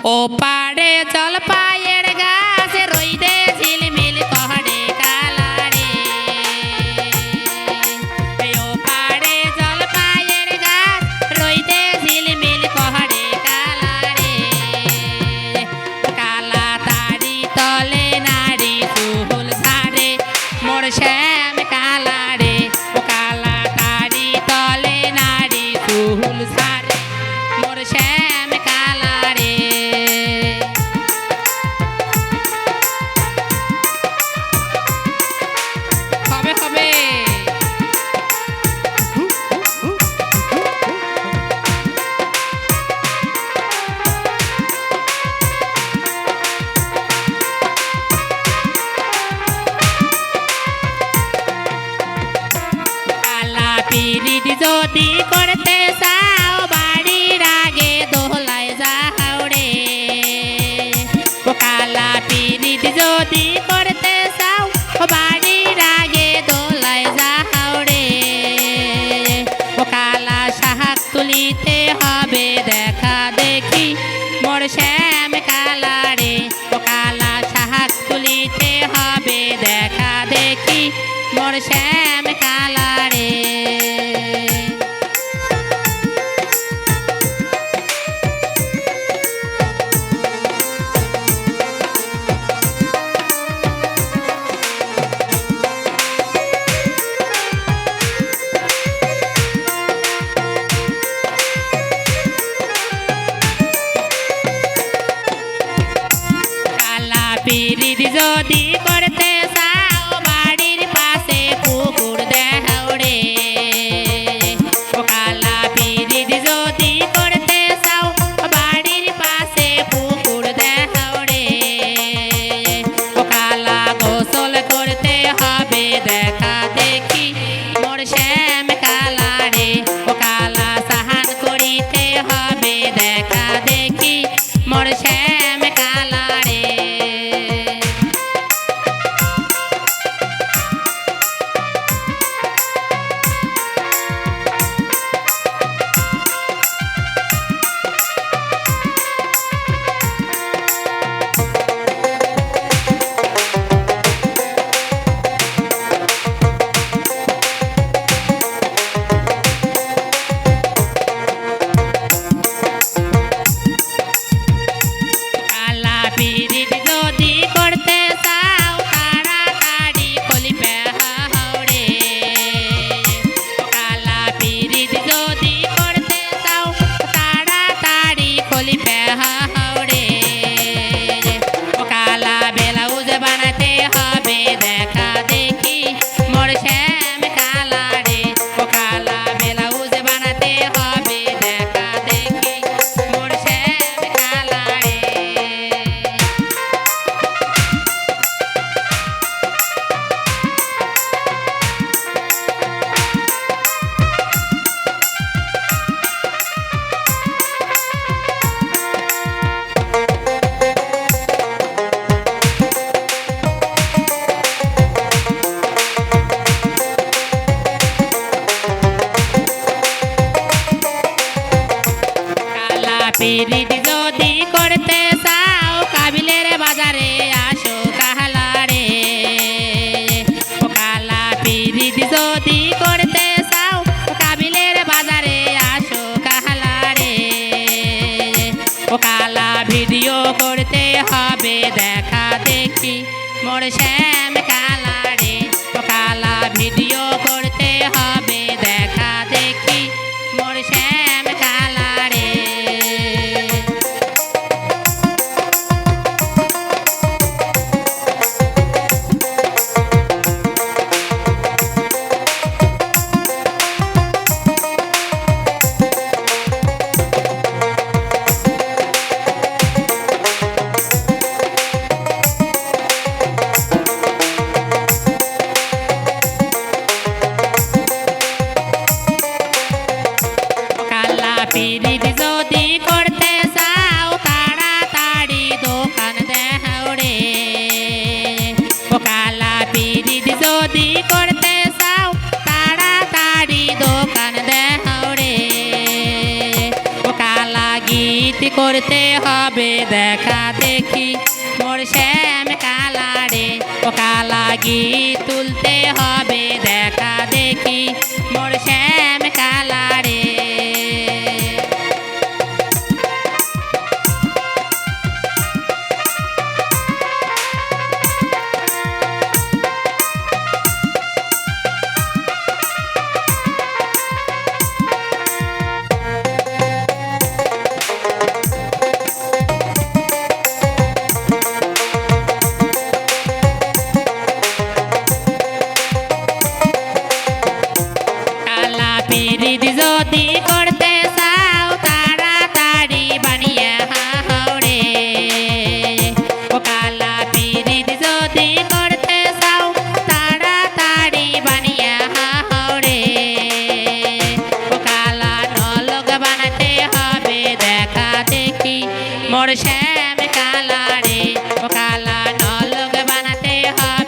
ও পাড়ে জল পায়ের গাছ রইদে ঝিলমিল কহড়ে কালারে ও পাড়ে জল পায়ের গাছ রইদে ঝিলমিল কহড়ে কালারে কালা তারি তলে নারী সুহুল ধারে মোর শ্যাম কালারে ও কালা তারি তলে নারী সুহুল ধারে মোর শ্যাম কালারে হবে হবে কালা পিরিত যদি করতে চাও বাড়ির আগে দোলায় যাওড়ে ও কালা পিরিত যদি করতে চাও বাড়ির আগে দোলায় যাওড়ে ও কালা শাহাক তুলিতে হবে দেখা দেখি মোর শ্যাম কালারে ও কালা শাহাক তুলিতে হবে দেখা দেখি মোর শ্যাম কালারে কালা পিরিত যদি করতে চাও বাড়ির পাশে পুকুর দেহড়ে ও কালা পিরিত যদি করতে চাও বাড়ির পাশে পুকুর দেহড়ে ও কালা গোসল করতে হবে দেখা দেখি মোর শ্যাম কালারে ও কালা সাহান করিতে হবে দেখা দেখি মোর শ্যাম কালারে কালা পিরিত যদি করতে চাও তাড়াতাড়ি কলিপে হাওড়ে ও কালা পিরিত যদি করতে চাও তাড়াতাড়ি কলিপে হাওড়ে ও কালা ব্লাউজ বানাতে হবে দেখা দেখি মোর শ্যাম কালারে ও কালা ব্লাউজ বানাতে হবে দেখা দেখি মোর শ্যাম কালারে কালা পিরিত যদি করতে চাও কাবিলের বাজারে আসো কাহালারে ও কালা পিরিত যদি করতে চাও কাবিলের বাজারে আসো কাহালারে ও কালা ভিডিও করতে হবে দেখা দেখি মোর শ্যাম কালারে ও কালা ভিডিও করতে হবে দেখা দেখি মোর শ্যাম কালারে করতে হবে দেখা দেখি মোর শ্যাম কালারে ও কালাগি তুলতে হবে দেখা দেখি মোর শ্যাম কালারে পিরিত যদি করতে চাও তাড়াতাড়ি বানিয়ে হাওড়ে ও কালা পিরিত যদি করতে চাও তাড়াতাড়ি বানিয়ে হাওড়ে ও কালা নলক বানাতে হবে দেখা দেখি মোর শ্যাম কালারে ও কালা নলক বানাতে হবে